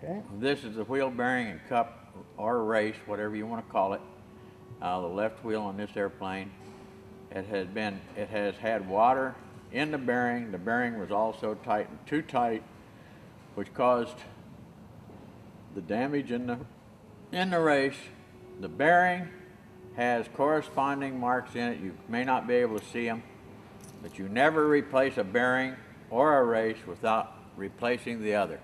Okay. This is the wheel bearing and cup or race, whatever you want to call it. The left wheel on this airplane. It has had water in the bearing. The bearing was also tightened too tight, which caused the damage in the race. The bearing has corresponding marks in it. You may not be able to see them, but you never replace a bearing or a race without replacing the other.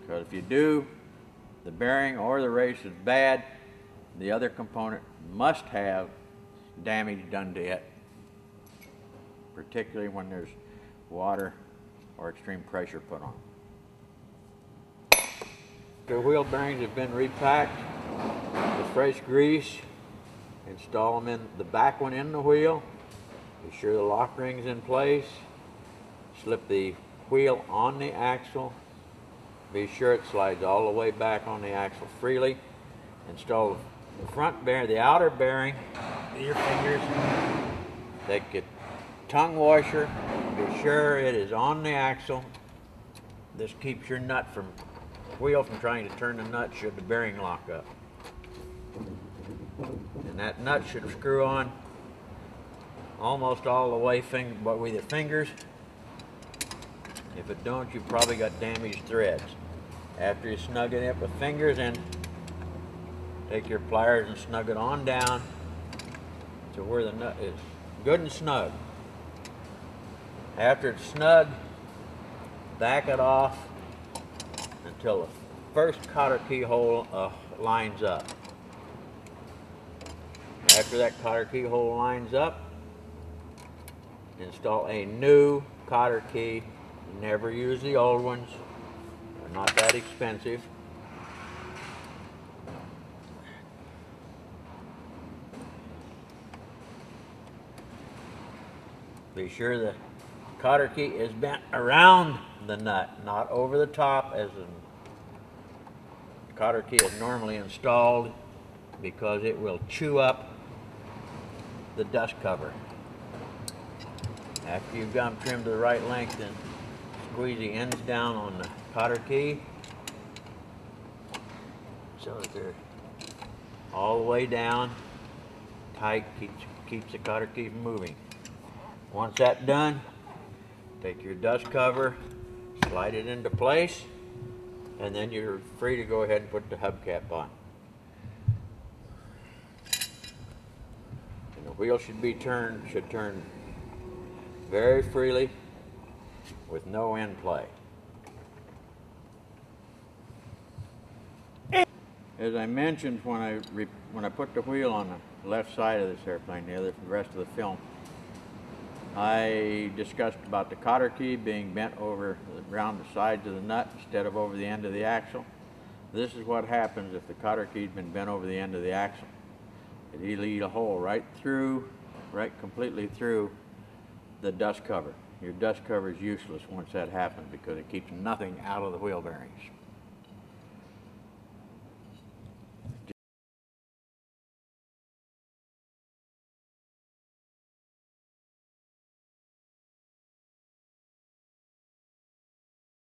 Because if you do, the bearing or the race is bad, the other component must have damage done to it, particularly when there's water or extreme pressure put on. The wheel bearings have been repacked with fresh grease. Install them in the back one in the wheel. Be sure the lock ring's in place. Slip the wheel on the axle. Be sure it slides all the way back on the axle freely. Install the front bearing, the outer bearing with your fingers. Take a tongue washer. Be sure it is on the axle. This keeps your wheel from trying to turn the nut should the bearing lock up. And that nut should screw on almost all the way with your fingers. If it don't, you've probably got damaged threads. After you snug it up with fingers, and take your pliers and snug it on down to where the nut is good and snug. After it's snug, back it off until the first cotter keyhole lines up. After that cotter keyhole lines up, install a new cotter key. Never use the old ones. They're not that expensive. Be sure the cotter key is bent around the nut, not over the top as the cotter key is normally installed, because it will chew up the dust cover. After you've got them trimmed to the right length, then squeeze the ends down on the cotter key so that they're all the way down tight, keeps the cotter key from moving. Once that's done, take your dust cover, slide it into place, and then you're free to go ahead and put the hubcap on. And the wheel should turn very freely with no end play. As I mentioned when I put the wheel on the left side of this airplane, the rest of the film, I discussed about the cotter key being bent around the sides of the nut instead of over the end of the axle. This is what happens if the cotter key's been bent over the end of the axle. It'll eat a hole right completely through the dust cover. Your dust cover is useless once that happens because it keeps nothing out of the wheel bearings.